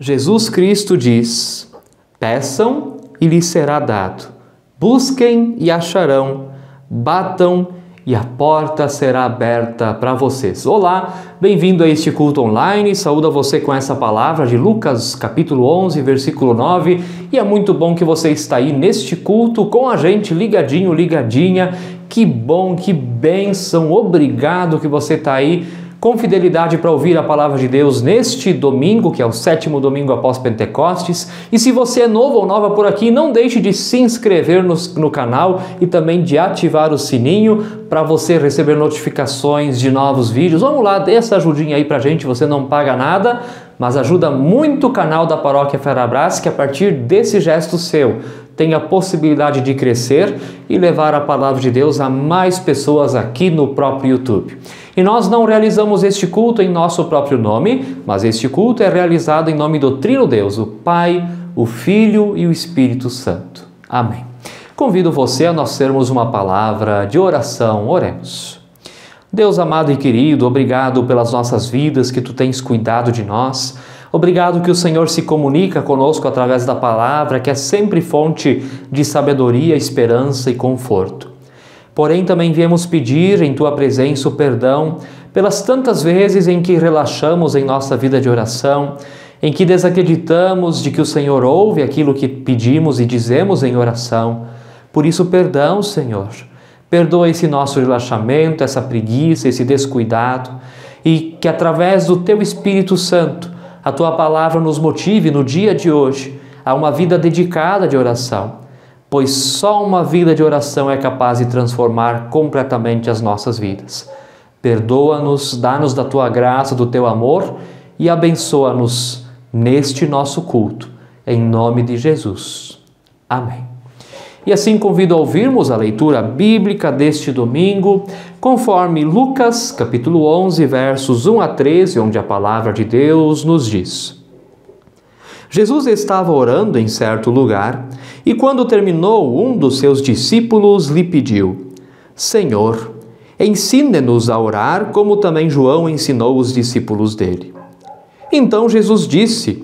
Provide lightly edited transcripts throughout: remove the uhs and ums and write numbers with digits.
Jesus Cristo diz: peçam e lhes será dado, busquem e acharão, batam e a porta será aberta para vocês. Olá, bem-vindo a este culto online, saúdo a você com essa palavra de Lucas capítulo 11, versículo 9, e é muito bom que você está aí neste culto com a gente, ligadinho, ligadinha, que bom, que bênção, obrigado que você está aí com fidelidade para ouvir a palavra de Deus neste domingo, que é o 7º domingo após Pentecostes. E se você é novo ou nova por aqui, não deixe de se inscrever no canal e também de ativar o sininho para você receber notificações de novos vídeos. Vamos lá, dê essa ajudinha aí para a gente, você não paga nada, mas ajuda muito o canal da Paróquia Ferabras, que a partir desse gesto seu tem a possibilidade de crescer e levar a palavra de Deus a mais pessoas aqui no próprio YouTube. E nós não realizamos este culto em nosso próprio nome, mas este culto é realizado em nome do Trino Deus, o Pai, o Filho e o Espírito Santo. Amém. Convido você a nós termos uma palavra de oração. Oremos. Deus amado e querido, obrigado pelas nossas vidas, que Tu tens cuidado de nós. Obrigado que o Senhor se comunica conosco através da palavra, que é sempre fonte de sabedoria, esperança e conforto. Porém, também viemos pedir em Tua presença o perdão pelas tantas vezes em que relaxamos em nossa vida de oração, em que desacreditamos de que o Senhor ouve aquilo que pedimos e dizemos em oração. Por isso, perdão, Senhor. Perdoa esse nosso relaxamento, essa preguiça, esse descuidado, e que através do Teu Espírito Santo, a Tua palavra nos motive no dia de hoje a uma vida dedicada de oração, pois só uma vida de oração é capaz de transformar completamente as nossas vidas. Perdoa-nos, dá-nos da Tua graça, do Teu amor e abençoa-nos neste nosso culto, em nome de Jesus. Amém. E assim convido a ouvirmos a leitura bíblica deste domingo, conforme Lucas, capítulo 11, versos 1 a 13, onde a palavra de Deus nos diz: Jesus estava orando em certo lugar, e quando terminou, um dos seus discípulos lhe pediu: Senhor, ensine-nos a orar, como também João ensinou os discípulos dele. Então Jesus disse: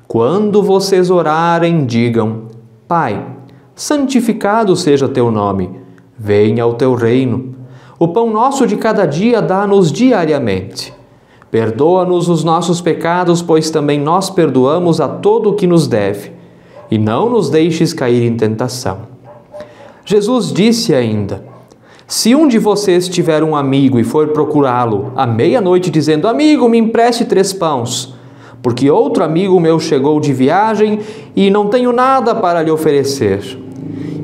Quando vocês orarem, digam: Pai, santificado seja teu nome, venha o teu reino. O pão nosso de cada dia dá-nos diariamente. Perdoa-nos os nossos pecados, pois também nós perdoamos a todo o que nos deve. E não nos deixes cair em tentação. Jesus disse ainda: Se um de vocês tiver um amigo e for procurá-lo à meia-noite dizendo: Amigo, me empreste 3 pães, porque outro amigo meu chegou de viagem e não tenho nada para lhe oferecer.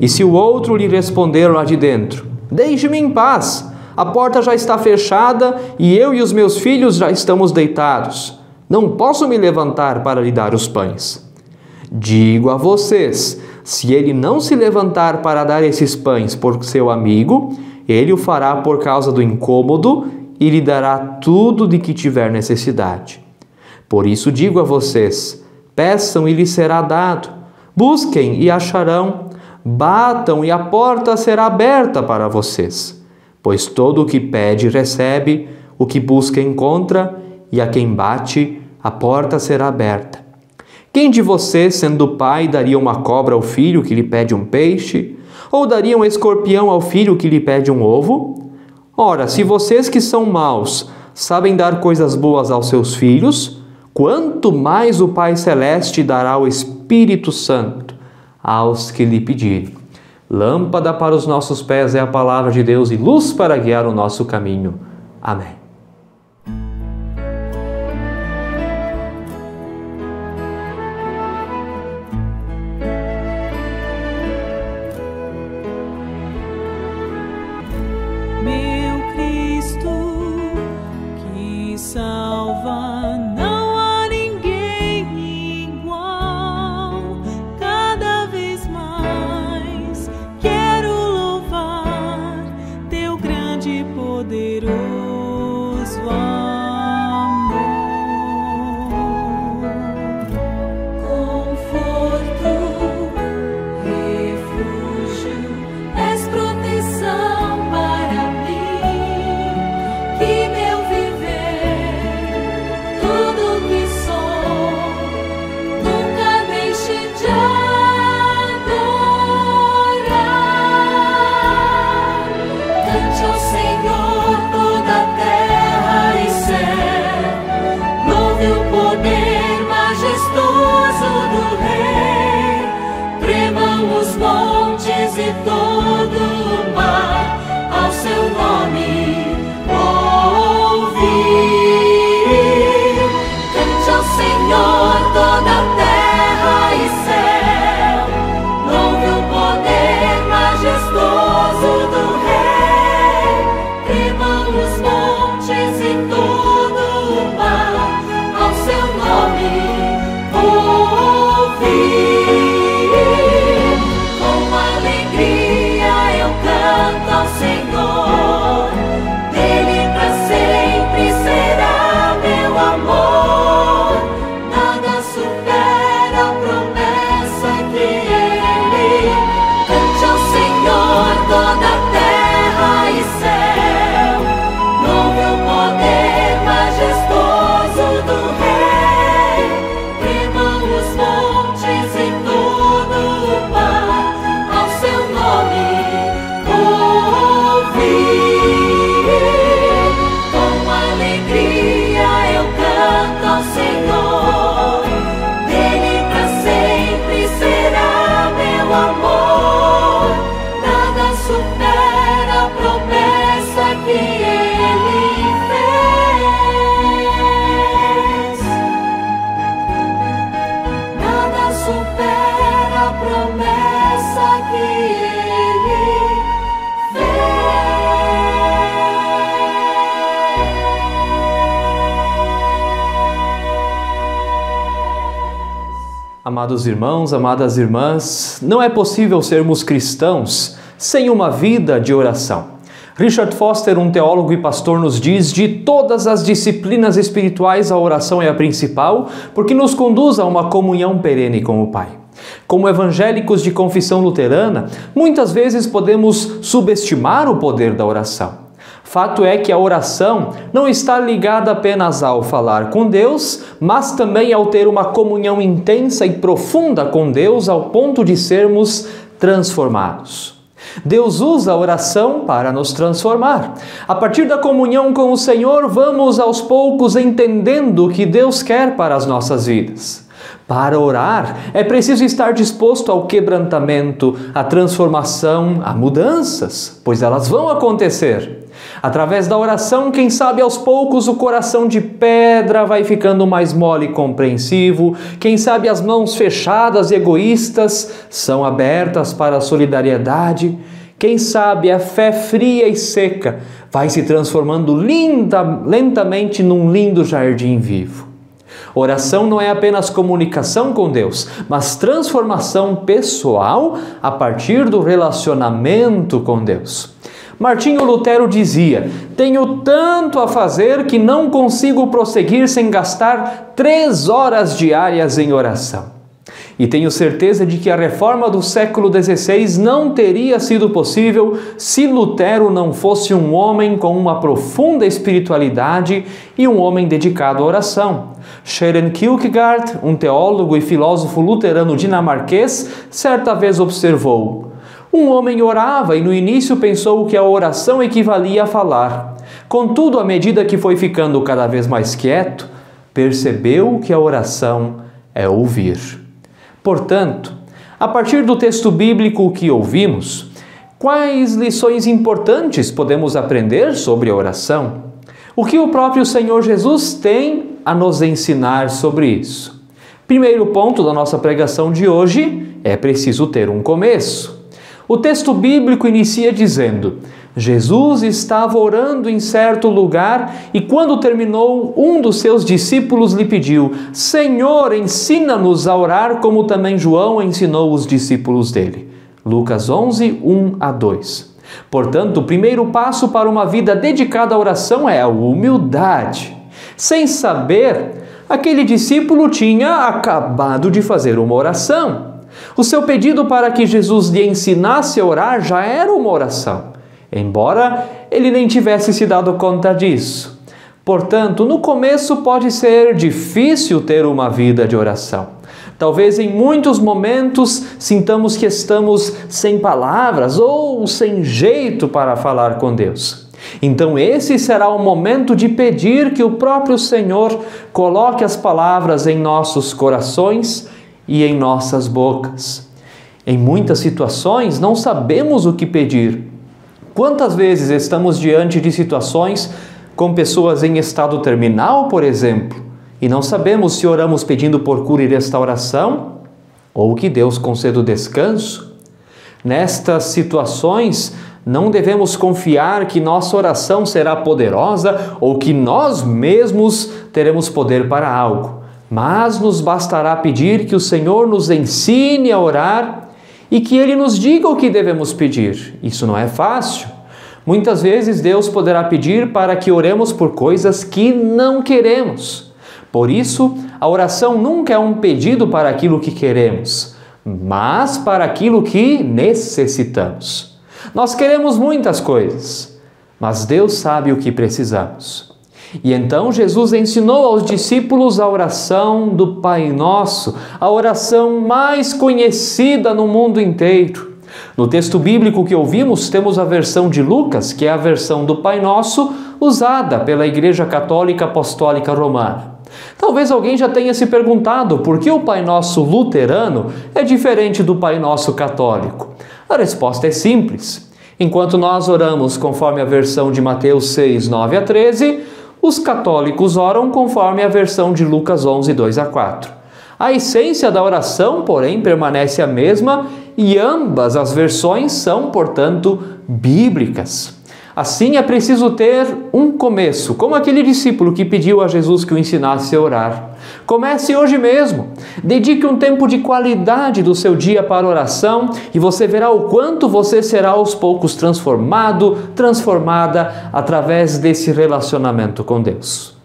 E se o outro lhe responder lá de dentro: Deixe-me em paz, a porta já está fechada e eu e os meus filhos já estamos deitados. Não posso me levantar para lhe dar os pães. Digo a vocês, se ele não se levantar para dar esses pães por seu amigo, ele o fará por causa do incômodo e lhe dará tudo de que tiver necessidade. Por isso digo a vocês, peçam e lhes será dado, busquem e acharão, batam e a porta será aberta para vocês. Pois todo o que pede recebe, o que busca encontra, e a quem bate, a porta será aberta. Quem de vocês, sendo pai, daria uma cobra ao filho que lhe pede um peixe? Ou daria um escorpião ao filho que lhe pede um ovo? Ora, se vocês que são maus sabem dar coisas boas aos seus filhos, quanto mais o Pai Celeste dará o Espírito Santo aos que lhe pedirem. Lâmpada para os nossos pés é a palavra de Deus e luz para guiar o nosso caminho. Amém. Meu Cristo, que salva, não há ninguém igual. Cada vez mais quero louvar teu grande e poderoso amor. Conforto, refúgio, és proteção para mim, que meu viver tudo Amados irmãos, amadas irmãs, não é possível sermos cristãos sem uma vida de oração. Richard Foster, um teólogo e pastor, nos diz: de todas as disciplinas espirituais, a oração é a principal, porque nos conduz a uma comunhão perene com o Pai. Como evangélicos de confissão luterana, muitas vezes podemos subestimar o poder da oração. Fato é que a oração não está ligada apenas ao falar com Deus, mas também ao ter uma comunhão intensa e profunda com Deus ao ponto de sermos transformados. Deus usa a oração para nos transformar. A partir da comunhão com o Senhor, vamos aos poucos entendendo o que Deus quer para as nossas vidas. Para orar, é preciso estar disposto ao quebrantamento, à transformação, a mudanças, pois elas vão acontecer. Através da oração, quem sabe aos poucos o coração de pedra vai ficando mais mole e compreensivo. Quem sabe as mãos fechadas e egoístas são abertas para a solidariedade. Quem sabe a fé fria e seca vai se transformando lentamente num lindo jardim vivo. Oração não é apenas comunicação com Deus, mas transformação pessoal a partir do relacionamento com Deus. Martinho Lutero dizia: tenho tanto a fazer que não consigo prosseguir sem gastar 3 horas diárias em oração. E tenho certeza de que a reforma do século XVI não teria sido possível se Lutero não fosse um homem com uma profunda espiritualidade e um homem dedicado à oração. Søren Kierkegaard, um teólogo e filósofo luterano dinamarquês, certa vez observou: um homem orava e no início pensou que a oração equivalia a falar. Contudo, à medida que foi ficando cada vez mais quieto, percebeu que a oração é ouvir. Portanto, a partir do texto bíblico que ouvimos, quais lições importantes podemos aprender sobre a oração? O que o próprio Senhor Jesus tem a nos ensinar sobre isso? Primeiro ponto da nossa pregação de hoje: é preciso ter um começo. O texto bíblico inicia dizendo: Jesus estava orando em certo lugar e quando terminou, um dos seus discípulos lhe pediu: Senhor, ensina-nos a orar como também João ensinou os discípulos dele. Lucas 11, 1-2. Portanto, o primeiro passo para uma vida dedicada à oração é a humildade. Sem saber, aquele discípulo tinha acabado de fazer uma oração. O seu pedido para que Jesus lhe ensinasse a orar já era uma oração, embora ele nem tivesse se dado conta disso. Portanto, no começo pode ser difícil ter uma vida de oração. Talvez em muitos momentos sintamos que estamos sem palavras ou sem jeito para falar com Deus. Então esse será o momento de pedir que o próprio Senhor coloque as palavras em nossos corações e em nossas bocas. Em muitas situações não sabemos o que pedir. Quantas vezes estamos diante de situações com pessoas em estado terminal, por exemplo, e não sabemos se oramos pedindo por cura e restauração ou que Deus conceda o descanso? Nestas situações, não devemos confiar que nossa oração será poderosa ou que nós mesmos teremos poder para algo. Mas nos bastará pedir que o Senhor nos ensine a orar e que Ele nos diga o que devemos pedir. Isso não é fácil. Muitas vezes Deus poderá pedir para que oremos por coisas que não queremos. Por isso, a oração nunca é um pedido para aquilo que queremos, mas para aquilo que necessitamos. Nós queremos muitas coisas, mas Deus sabe o que precisamos. E então Jesus ensinou aos discípulos a oração do Pai Nosso, a oração mais conhecida no mundo inteiro. No texto bíblico que ouvimos, temos a versão de Lucas, que é a versão do Pai Nosso, usada pela Igreja Católica Apostólica Romana. Talvez alguém já tenha se perguntado por que o Pai Nosso luterano é diferente do Pai Nosso católico. A resposta é simples. Enquanto nós oramos conforme a versão de Mateus 6, 9-13, os católicos oram conforme a versão de Lucas 11, 2-4. A essência da oração, porém, permanece a mesma e ambas as versões são, portanto, bíblicas. Assim é preciso ter um começo, como aquele discípulo que pediu a Jesus que o ensinasse a orar. Comece hoje mesmo. Dedique um tempo de qualidade do seu dia para oração e você verá o quanto você será aos poucos transformado, transformada através desse relacionamento com Deus.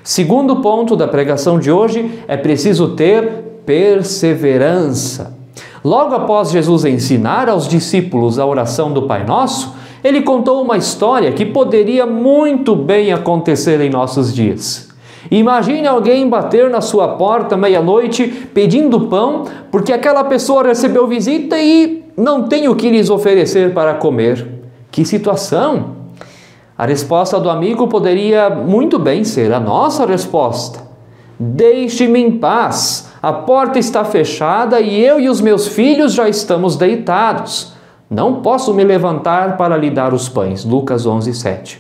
Segundo ponto da pregação de hoje, é preciso ter perseverança. Logo após Jesus ensinar aos discípulos a oração do Pai Nosso, ele contou uma história que poderia muito bem acontecer em nossos dias. Imagine alguém bater na sua porta meia-noite pedindo pão porque aquela pessoa recebeu visita e não tem o que lhes oferecer para comer. Que situação! A resposta do amigo poderia muito bem ser a nossa resposta. Deixe-me em paz, a porta está fechada e eu e os meus filhos já estamos deitados. Não posso me levantar para lhe dar os pães. Lucas 11:7.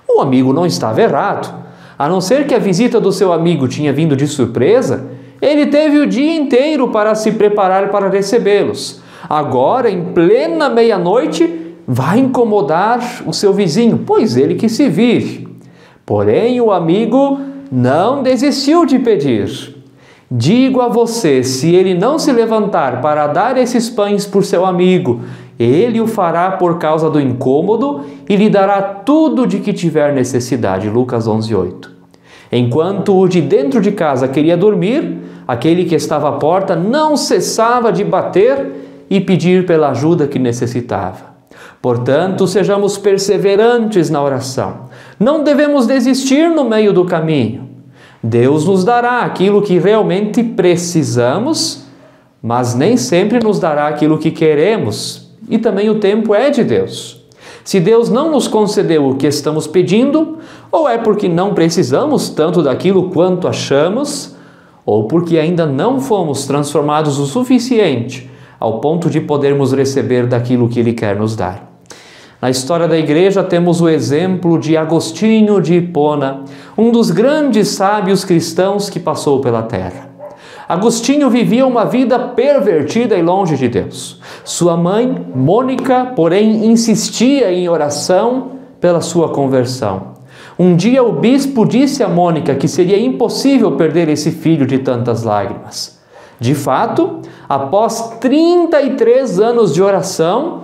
O amigo não estava errado. A não ser que a visita do seu amigo tinha vindo de surpresa, ele teve o dia inteiro para se preparar para recebê-los. Agora, em plena meia-noite, vai incomodar o seu vizinho, pois ele que se vire. Porém, o amigo não desistiu de pedir. Digo a você, se ele não se levantar para dar esses pães por seu amigo, ele o fará por causa do incômodo e lhe dará tudo de que tiver necessidade. Lucas 11:8. Enquanto o de dentro de casa queria dormir, aquele que estava à porta não cessava de bater e pedir pela ajuda que necessitava. Portanto, sejamos perseverantes na oração. Não devemos desistir no meio do caminho. Deus nos dará aquilo que realmente precisamos, mas nem sempre nos dará aquilo que queremos. E também o tempo é de Deus. Se Deus não nos concedeu o que estamos pedindo, ou é porque não precisamos tanto daquilo quanto achamos, ou porque ainda não fomos transformados o suficiente ao ponto de podermos receber daquilo que Ele quer nos dar. Na história da igreja temos o exemplo de Agostinho de Hipona, um dos grandes sábios cristãos que passou pela terra. Agostinho vivia uma vida pervertida e longe de Deus. Sua mãe, Mônica, porém, insistia em oração pela sua conversão. Um dia o bispo disse a Mônica que seria impossível perder esse filho de tantas lágrimas. De fato, após 33 anos de oração,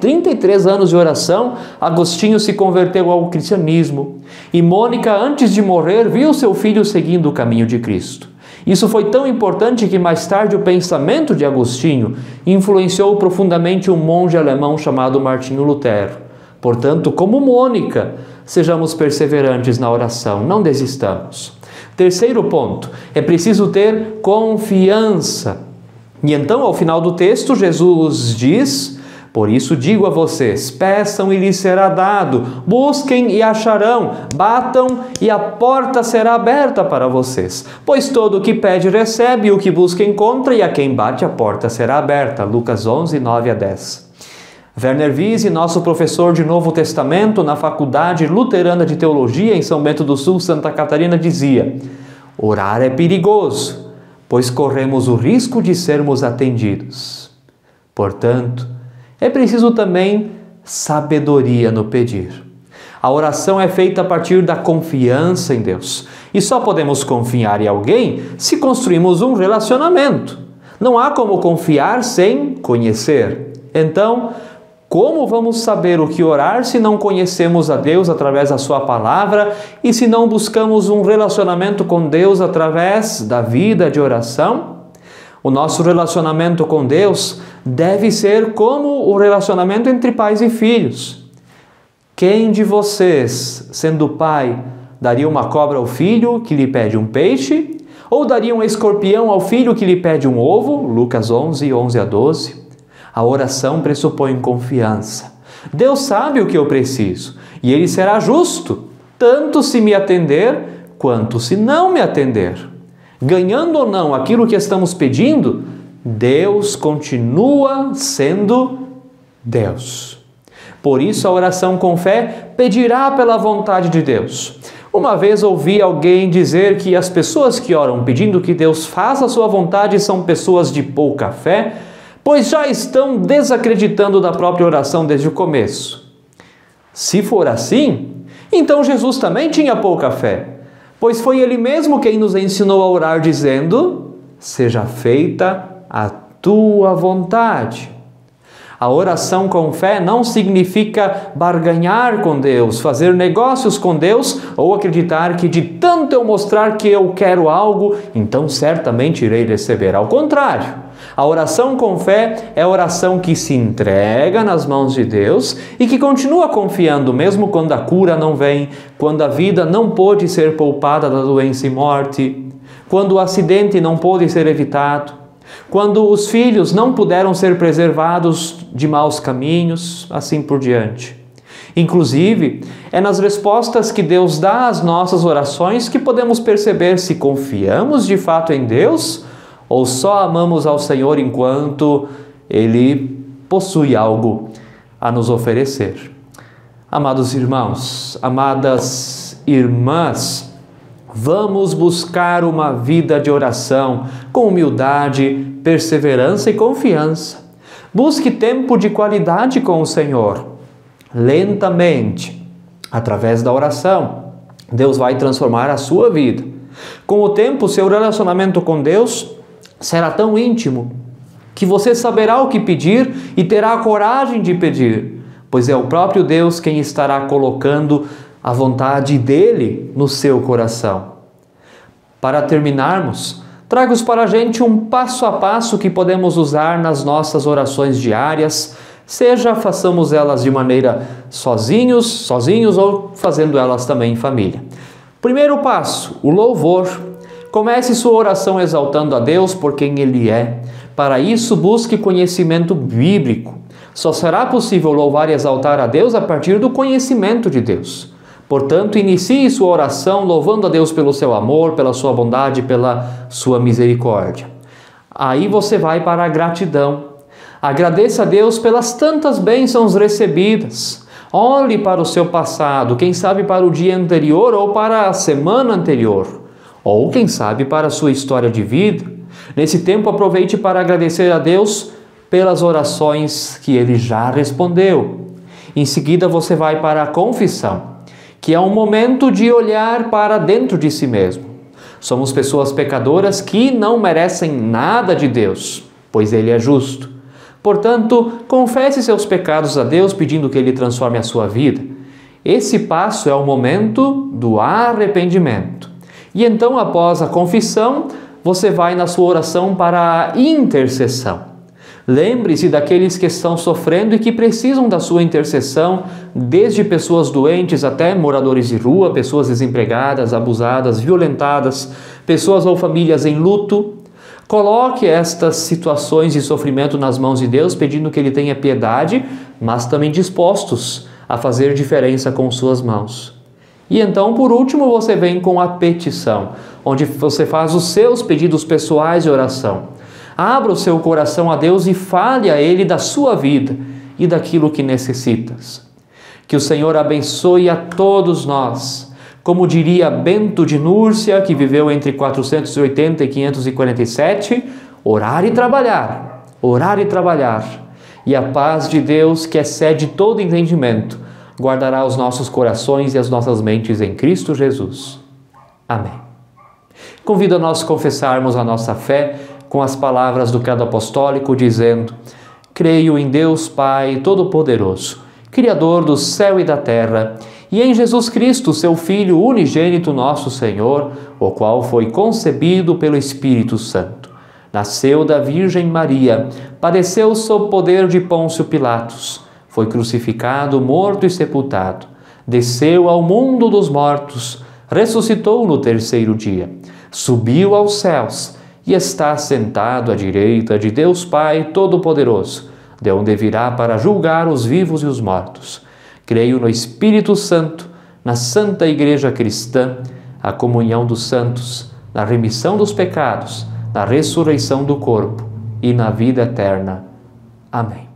Agostinho se converteu ao cristianismo. E Mônica, antes de morrer, viu seu filho seguindo o caminho de Cristo. Isso foi tão importante que mais tarde o pensamento de Agostinho influenciou profundamente um monge alemão chamado Martinho Lutero. Portanto, como Mônica, sejamos perseverantes na oração, não desistamos. Terceiro ponto, é preciso ter confiança. E então, ao final do texto, Jesus diz: por isso digo a vocês, peçam e lhes será dado, busquem e acharão, batam e a porta será aberta para vocês. Pois todo o que pede recebe, e o que busca encontra, e a quem bate a porta será aberta. Lucas 11, 9-10. Werner Wiese, nosso professor de Novo Testamento na Faculdade Luterana de Teologia em São Bento do Sul, Santa Catarina, dizia: orar é perigoso, pois corremos o risco de sermos atendidos. Portanto, é preciso também sabedoria no pedir. A oração é feita a partir da confiança em Deus. E só podemos confiar em alguém se construímos um relacionamento. Não há como confiar sem conhecer. Então, como vamos saber o que orar se não conhecemos a Deus através da Sua palavra e se não buscamos um relacionamento com Deus através da vida de oração? O nosso relacionamento com Deus deve ser como o relacionamento entre pais e filhos. Quem de vocês, sendo pai, daria uma cobra ao filho que lhe pede um peixe? Ou daria um escorpião ao filho que lhe pede um ovo? Lucas 11, 11-12. A oração pressupõe confiança. Deus sabe o que eu preciso e Ele será justo, tanto se me atender quanto se não me atender. Ganhando ou não aquilo que estamos pedindo, Deus continua sendo Deus. Por isso a oração com fé pedirá pela vontade de Deus. Uma vez ouvi alguém dizer que as pessoas que oram pedindo que Deus faça a sua vontade são pessoas de pouca fé, pois já estão desacreditando da própria oração desde o começo. Se for assim, então Jesus também tinha pouca fé, pois foi Ele mesmo quem nos ensinou a orar dizendo: seja feita a tua vontade. A oração com fé não significa barganhar com Deus, fazer negócios com Deus ou acreditar que de tanto eu mostrar que eu quero algo, então certamente irei receber. Ao contrário, a oração com fé é a oração que se entrega nas mãos de Deus e que continua confiando mesmo quando a cura não vem, quando a vida não pôde ser poupada da doença e morte, quando o acidente não pôde ser evitado, quando os filhos não puderam ser preservados de maus caminhos, assim por diante. Inclusive, é nas respostas que Deus dá às nossas orações que podemos perceber se confiamos de fato em Deus ou só amamos ao Senhor enquanto Ele possui algo a nos oferecer. Amados irmãos, amadas irmãs, vamos buscar uma vida de oração com humildade, perseverança e confiança. Busque tempo de qualidade com o Senhor. Lentamente, através da oração, Deus vai transformar a sua vida. Com o tempo, seu relacionamento com Deus será tão íntimo que você saberá o que pedir e terá a coragem de pedir, pois é o próprio Deus quem estará colocando a vontade dele no seu coração. Para terminarmos, trago para a gente um passo a passo que podemos usar nas nossas orações diárias, seja façamos elas de maneira sozinhos ou fazendo elas também em família. Primeiro passo, o louvor. Comece sua oração exaltando a Deus por quem Ele é. Para isso, busque conhecimento bíblico. Só será possível louvar e exaltar a Deus a partir do conhecimento de Deus. Portanto, inicie sua oração louvando a Deus pelo seu amor, pela sua bondade, pela sua misericórdia. Aí você vai para a gratidão. Agradeça a Deus pelas tantas bênçãos recebidas. Olhe para o seu passado, quem sabe para o dia anterior ou para a semana anterior, ou quem sabe para a sua história de vida. Nesse tempo, aproveite para agradecer a Deus pelas orações que Ele já respondeu. Em seguida, você vai para a confissão, que é um momento de olhar para dentro de si mesmo. Somos pessoas pecadoras que não merecem nada de Deus, pois Ele é justo. Portanto, confesse seus pecados a Deus, pedindo que Ele transforme a sua vida. Esse passo é o momento do arrependimento. E então, após a confissão, você vai na sua oração para a intercessão. Lembre-se daqueles que estão sofrendo e que precisam da sua intercessão, desde pessoas doentes até moradores de rua, pessoas desempregadas, abusadas, violentadas, pessoas ou famílias em luto. Coloque estas situações de sofrimento nas mãos de Deus, pedindo que Ele tenha piedade, mas também dispostos a fazer diferença com suas mãos. E então, por último, você vem com a petição, onde você faz os seus pedidos pessoais de oração. Abra o seu coração a Deus e fale a Ele da sua vida e daquilo que necessitas. Que o Senhor abençoe a todos nós. Como diria Bento de Núrcia, que viveu entre 480 e 547, orar e trabalhar, orar e trabalhar. E a paz de Deus, que excede todo entendimento, guardará os nossos corações e as nossas mentes em Cristo Jesus. Amém. Convido a nós confessarmos a nossa fé com as palavras do credo apostólico, dizendo: creio em Deus Pai Todo-Poderoso, Criador do céu e da terra, e em Jesus Cristo, seu Filho unigênito, nosso Senhor, o qual foi concebido pelo Espírito Santo. Nasceu da Virgem Maria, padeceu sob poder de Pôncio Pilatos, foi crucificado, morto e sepultado, desceu ao mundo dos mortos, ressuscitou no terceiro dia, subiu aos céus e está sentado à direita de Deus Pai Todo-Poderoso, de onde virá para julgar os vivos e os mortos. Creio no Espírito Santo, na Santa Igreja Cristã, a comunhão dos santos, na remissão dos pecados, na ressurreição do corpo e na vida eterna. Amém.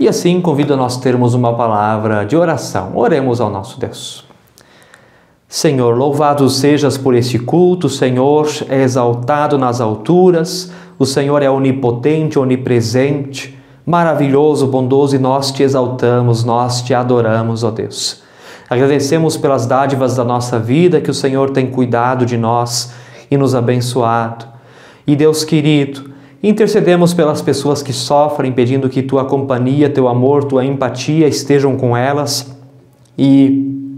E assim convido a nós termos uma palavra de oração. Oremos ao nosso Deus. Senhor, louvado sejas por este culto, o Senhor é exaltado nas alturas, o Senhor é onipotente, onipresente, maravilhoso, bondoso, e nós te exaltamos, nós te adoramos, ó Deus. Agradecemos pelas dádivas da nossa vida, que o Senhor tem cuidado de nós e nos abençoado. E Deus querido, intercedemos pelas pessoas que sofrem, pedindo que tua companhia, teu amor, tua empatia estejam com elas. E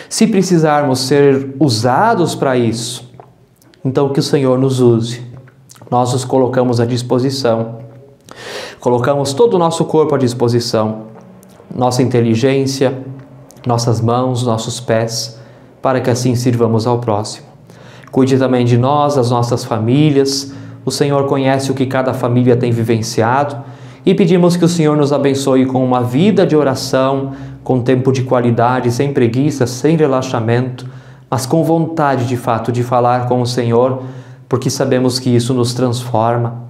se precisarmos ser usados para isso, então que o Senhor nos use. Nós nos colocamos à disposição. Colocamos todo o nosso corpo à disposição, nossa inteligência, nossas mãos, nossos pés, para que assim sirvamos ao próximo. Cuide também de nós, das nossas famílias. O Senhor conhece o que cada família tem vivenciado e pedimos que o Senhor nos abençoe com uma vida de oração, com tempo de qualidade, sem preguiça, sem relaxamento, mas com vontade de fato de falar com o Senhor, porque sabemos que isso nos transforma.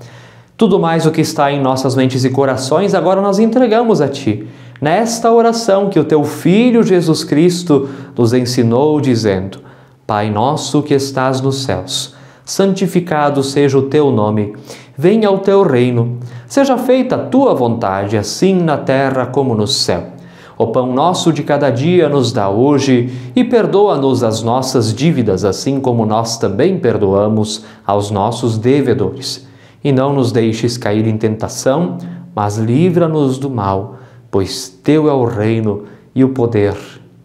Tudo mais o que está em nossas mentes e corações, agora nós entregamos a Ti, nesta oração que o teu Filho Jesus Cristo nos ensinou, dizendo: Pai nosso que estás nos céus, santificado seja o teu nome, venha o teu reino, seja feita a tua vontade, assim na terra como no céu. O pão nosso de cada dia nos dá hoje e perdoa-nos as nossas dívidas, assim como nós também perdoamos aos nossos devedores. E não nos deixes cair em tentação, mas livra-nos do mal, pois teu é o reino e o poder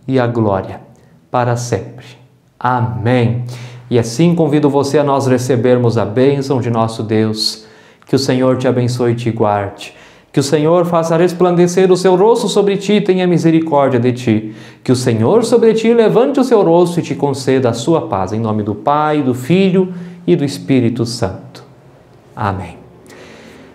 e a glória para sempre. Amém. E assim convido você a nós recebermos a bênção de nosso Deus. Que o Senhor te abençoe e te guarde. Que o Senhor faça resplandecer o seu rosto sobre ti e tenha misericórdia de ti. Que o Senhor sobre ti levante o seu rosto e te conceda a sua paz. Em nome do Pai, do Filho e do Espírito Santo. Amém.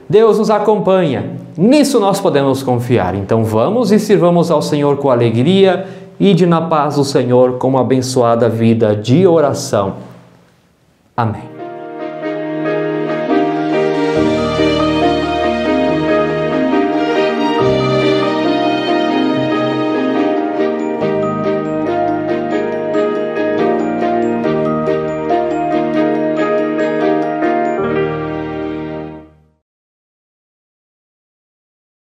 Deus nos acompanha. Nisso nós podemos confiar. Então vamos e sirvamos ao Senhor com alegria. Ide na paz do Senhor com uma abençoada vida de oração. Amém.